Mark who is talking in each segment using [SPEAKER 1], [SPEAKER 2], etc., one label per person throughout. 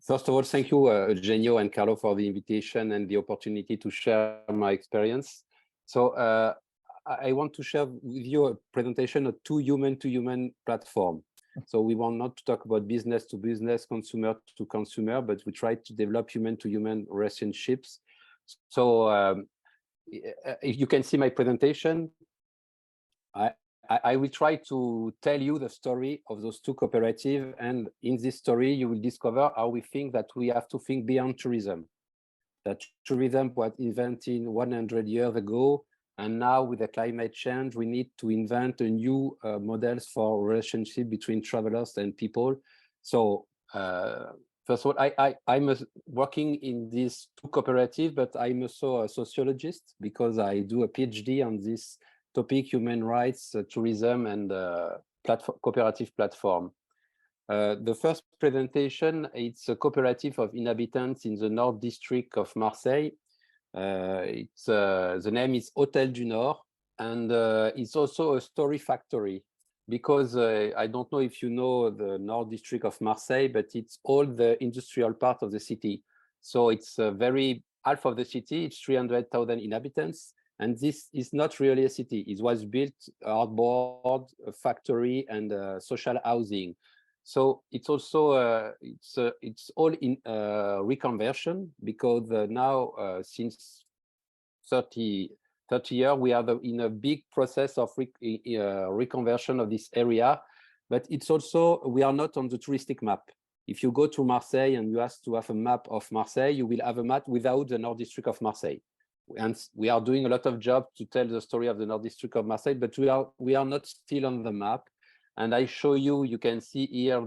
[SPEAKER 1] First of all, thank you, Eugenio and Carlo, for the invitation and the opportunity to share my experience. So I want to share with you a presentation of two human-to-human platform. So we want not to talk about business to business, consumer to consumer, but we try to develop human-to-human relationships. So if you can see my presentation, I will try to tell you the story of those two cooperatives, and in this story you will discover how we think that we have to think beyond tourism. That tourism was invented 100 years ago, and now with the climate change we need to invent a new models for relationship between travelers and people. So first of all, I'm working in these two cooperatives, but I'm also a sociologist because I do a PhD on this topic: human rights, tourism, and cooperative platform. The first presentation, it's a cooperative of inhabitants in the North District of Marseille. The name is Hôtel du Nord, and it's also a story factory because I don't know if you know the North District of Marseille, but it's all the industrial part of the city. So it's half of the city, it's 300,000 inhabitants. And this is not really a city. It was built outboard, a factory, and social housing. So it's also it's all in reconversion, because now since 30 years we are in a big process of reconversion of this area. But it's also, we are not on the touristic map. If you go to Marseille and you ask to have a map of Marseille, you will have a map without the North District of Marseille. And we are doing a lot of job to tell the story of the North District of Marseille, but we are not still on the map. And I show you, you can see here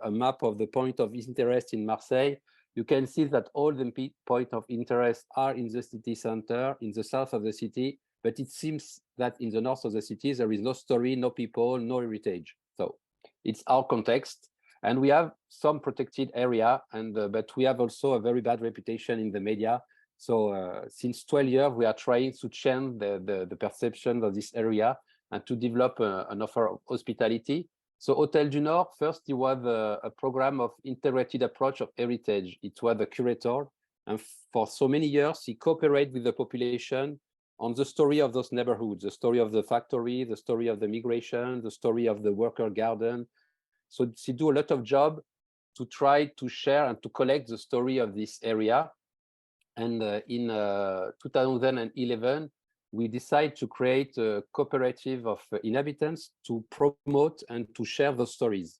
[SPEAKER 1] a map of the point of interest in Marseille. You can see that all the points of interest are in the city center, in the south of the city, but it seems that in the north of the city, there is no story, no people, no heritage. So it's our context. And we have some protected area, and but we have also a very bad reputation in the media. So since 12 years, we are trying to change the perception of this area and to develop an offer of hospitality. So Hôtel du Nord, first, it was a program of integrated approach of heritage. It was a curator, and for so many years, he cooperated with the population on the story of those neighborhoods, the story of the factory, the story of the migration, the story of the worker garden. So he do a lot of job to try to share and to collect the story of this area. And in 2011, we decided to create a cooperative of inhabitants to promote and to share those stories.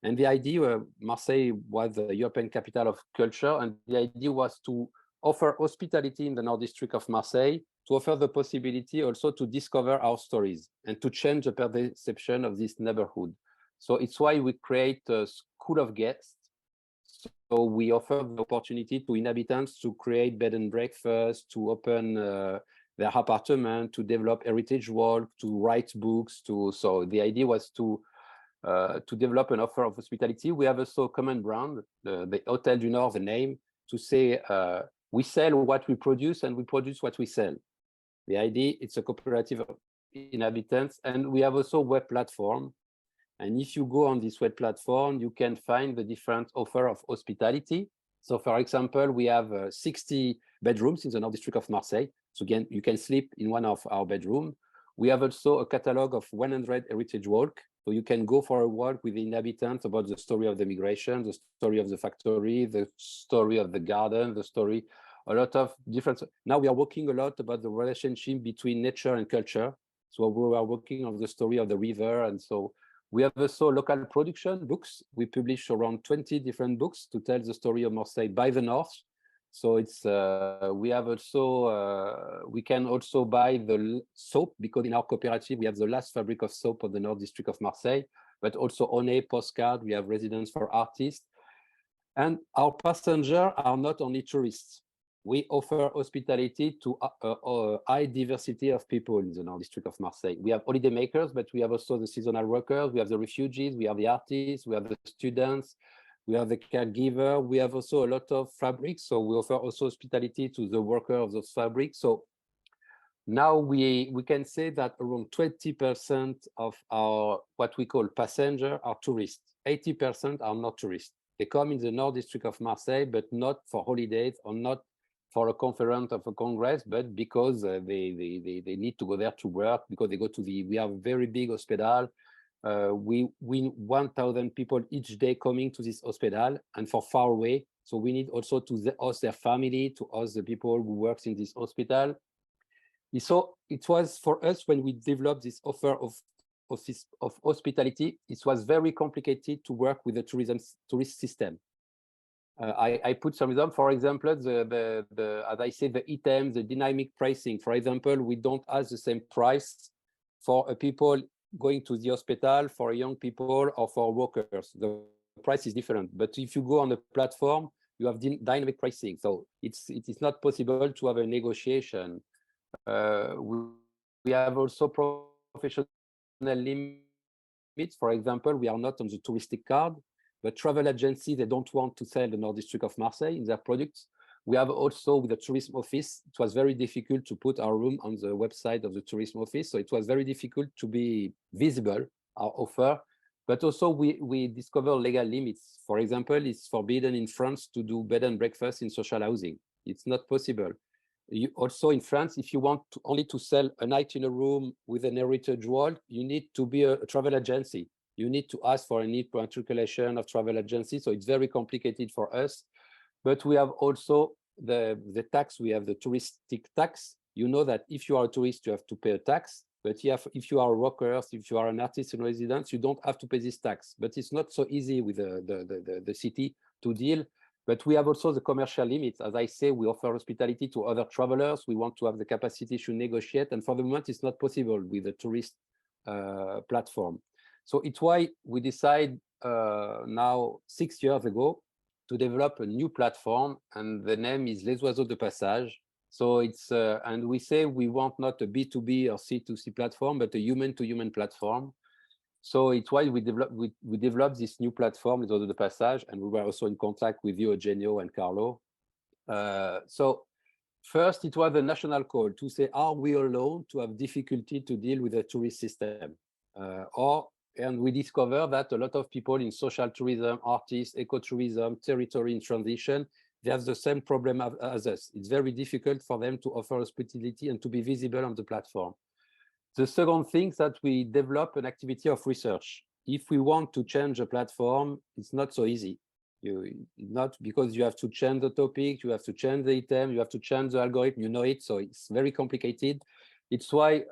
[SPEAKER 1] And the idea, Marseille was the European capital of culture, and the idea was to offer hospitality in the North District of Marseille, to offer the possibility also to discover our stories and to change the perception of this neighborhood. So it's why we create a school of guests. So we offer the opportunity to inhabitants to create bed and breakfast, to open their apartment, to develop heritage walk, to write books. So the idea was to develop an offer of hospitality. We have also a common brand, the Hôtel du Nord, the name, to say we sell what we produce and we produce what we sell. The idea, it's a cooperative of inhabitants, and we have also a web platform. And if you go on this web platform, you can find the different offer of hospitality. So for example, we have 60 bedrooms in the North District of Marseille. So again, you can sleep in one of our bedrooms. We have also a catalog of 100 heritage walk. So you can go for a walk with the inhabitants about the story of the migration, the story of the factory, the story of the garden, the story, a lot of different. Now we are working a lot about the relationship between nature and culture. So we are working on the story of the river. And so we have also local production books. We publish around 20 different books to tell the story of Marseille by the north. So it's we have also we can also buy the soap, because in our cooperative we have the last fabric of soap of the North District of Marseille, but also Onet, postcard. We have residence for artists, and our passengers are not only tourists. We offer hospitality to a high diversity of people in the North District of Marseille. We have holiday makers, but we have also the seasonal workers. We have the refugees. We have the artists. We have the students. We have the caregiver. We have also a lot of fabrics. So we offer also hospitality to the worker of those fabrics. So now we can say that around 20% of our what we call passengers are tourists. 80% are not tourists. They come in the North District of Marseille, but not for holidays or not for a conference of a congress, but because they need to go there to work, because they go to we have a very big hospital. We 1,000 people each day coming to this hospital, and for far away. So we need also to host their family, to host the people who works in this hospital. So it was for us, when we developed this offer of hospitality, it was very complicated to work with the tourist system. I put some examples. For example, as I said, the items, the dynamic pricing. For example, we don't ask the same price for people going to the hospital, for young people, or for workers. The price is different. But if you go on the platform, you have dynamic pricing. So it is not possible to have a negotiation. We have also professional limits. For example, we are not on the touristic card, but travel agency, they don't want to sell the North District of Marseille in their products. We have also, with the tourism office, it was very difficult to put our room on the website of the tourism office. So it was very difficult to be visible, our offer. But also we discover legal limits. For example, it's forbidden in France to do bed and breakfast in social housing. It's not possible. Also in France, if you want only to sell a night in a room with an heritage wall, you need to be a travel agency. You need to ask for a need matriculation of travel agency. So it's very complicated for us. But we have also the tax. We have the touristic tax. You know that if you are a tourist, you have to pay a tax. But if you are a worker, if you are an artist in residence, you don't have to pay this tax. But it's not so easy with the city to deal. But we have also the commercial limits. As I say, we offer hospitality to other travelers. We want to have the capacity to negotiate. And for the moment, it's not possible with the tourist platform. So it's why we decide now 6 years ago to develop a new platform, and the name is Les Oiseaux de Passage. So it's and we say we want not a B2B or C2C platform, but a human-to-human platform. So it's why we developed this new platform, Les Oiseaux de Passage, and we were also in contact with you, Eugenio and Carlo. So first, it was a national call to say, are we alone to have difficulty to deal with the tourist system? And we discover that a lot of people in social tourism, artists, ecotourism, territory in transition, they have the same problem as us. It's very difficult for them to offer hospitality and to be visible on the platform. The second thing is that we develop an activity of research. If we want to change a platform, it's not so easy. Not because you have to change the topic, you have to change the item, you have to change the algorithm, you know it, so it's very complicated. It's why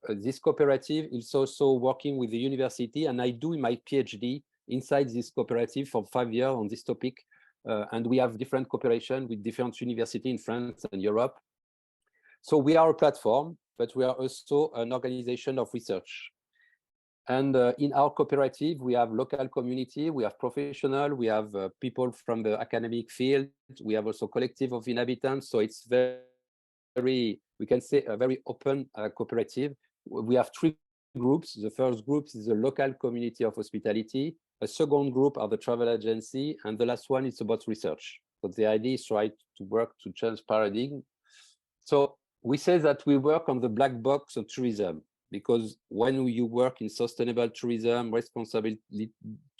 [SPEAKER 1] this cooperative is also working with the university, and I do my PhD inside this cooperative for 5 years on this topic. And we have different cooperation with different universities in France and Europe. So we are a platform, but we are also an organization of research. And in our cooperative, we have local community, we have professional, we have people from the academic field, we have also collective of inhabitants. So it's very, we can say, a very open cooperative. We have 3 groups. The first group is the local community of hospitality. A second group are the travel agency, and the last one is about research. So the idea is try to work to change paradigm. So we say that we work on the black box of tourism, because when you work in sustainable tourism, responsible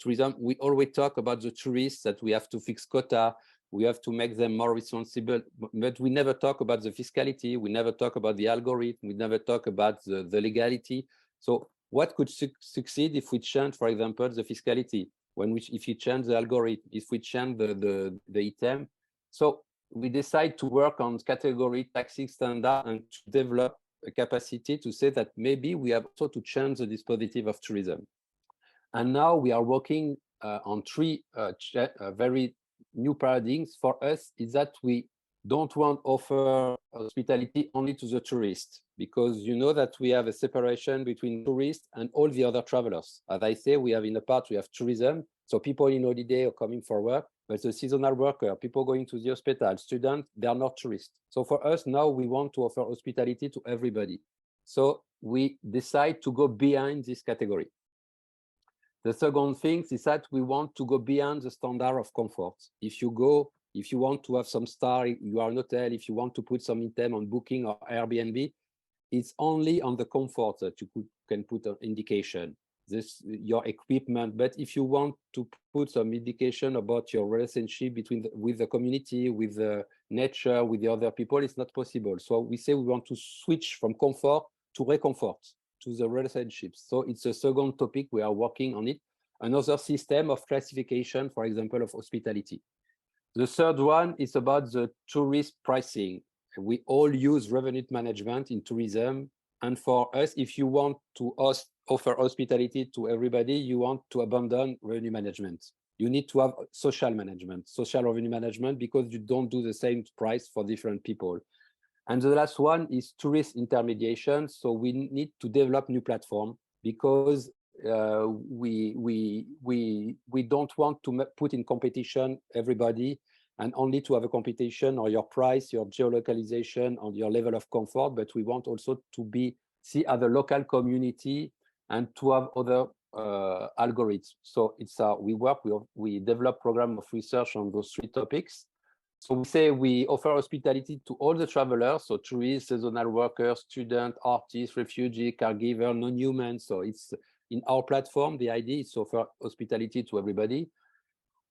[SPEAKER 1] tourism, we always talk about the tourists, that we have to fix quota, we have to make them more responsible, but we never talk about the fiscality, we never talk about the algorithm, we never talk about the legality. So what could succeed if we change, for example, the fiscality? If you change the algorithm, if we change the item. So we decide to work on category taxing standard and to develop a capacity to say that maybe we have also to change the dispositive of tourism. And now we are working on 3 very new paradigms. For us is that we don't want to offer hospitality only to the tourists, because you know that we have a separation between tourists and all the other travelers. As I say, we have in the part, we have tourism, so people in holiday or coming for work, but the seasonal worker, people going to the hospital, students, they are not tourists. So for us now, we want to offer hospitality to everybody. So we decide to go behind this category. The second thing is that we want to go beyond the standard of comfort. If you want to have some star, you are an hotel, if you want to put some item on Booking or Airbnb, it's only on the comfort that you can put an indication. your equipment. But if you want to put some indication about your relationship with the community, with the nature, with the other people, it's not possible. So we say we want to switch from comfort to recomfort, to the relationships. So it's a second topic, we are working on it. Another system of classification, for example, of hospitality. The third one is about the tourist pricing. We all use revenue management in tourism. And for us, if you want to offer hospitality to everybody, you want to abandon revenue management. You need to have social management, social revenue management, because you don't do the same price for different people. And the last one is tourist intermediation. So we need to develop new platform, because we don't want to put in competition everybody and only to have a competition or your price, your geolocalization, or your level of comfort, but we want also to see other local community and to have other algorithms. So it's we develop program of research on those three topics. So we say we offer hospitality to all the travelers, so tourists, seasonal workers, students, artists, refugees, caregiver, non-human. So it's in our platform, the idea is to offer hospitality to everybody.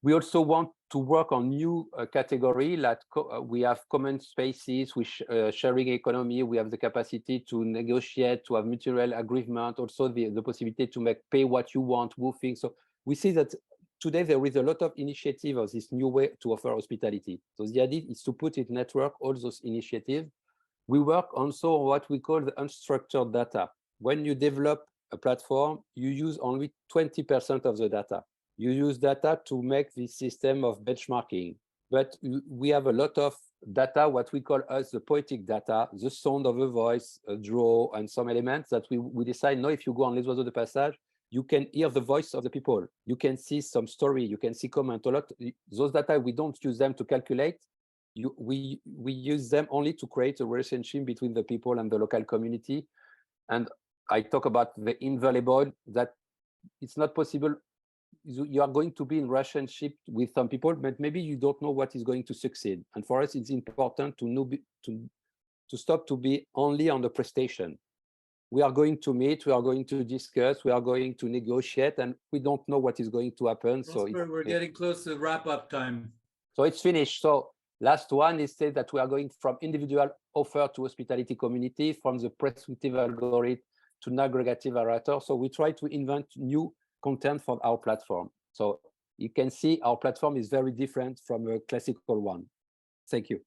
[SPEAKER 1] We also want to work on new category, like we have common spaces, with sharing economy. We have the capacity to negotiate, to have mutual agreement, also the possibility to pay what you want, moving. So we see that today there is a lot of initiative of this new way to offer hospitality. So the idea is to put it network all those initiatives. We work also on what we call the unstructured data. When you develop a platform, you use only 20% of the data. You use data to make this system of benchmarking. But we have a lot of data, what we call as the poetic data, the sound of a voice, a draw, and some elements that we decide, no, if you go on Les Oiseaux de Passage, you can hear the voice of the people. You can see some story, you can see comment a lot. Those data, we don't use them to calculate. We use them only to create a relationship between the people and the local community. And I talk about the invaluable, that it's not possible. You are going to be in relationship with some people, but maybe you don't know what is going to succeed. And for us, it's important to know, to stop to be only on the prestation. We are going to meet, we are going to discuss, we are going to negotiate, and we don't know what is going to happen. So
[SPEAKER 2] we're getting close to wrap-up time.
[SPEAKER 1] So it's finished. So last one is say that we are going from individual offer to hospitality community, from the prescriptive algorithm to aggregative narrator. So we try to invent new content for our platform. So you can see our platform is very different from a classical one. Thank you.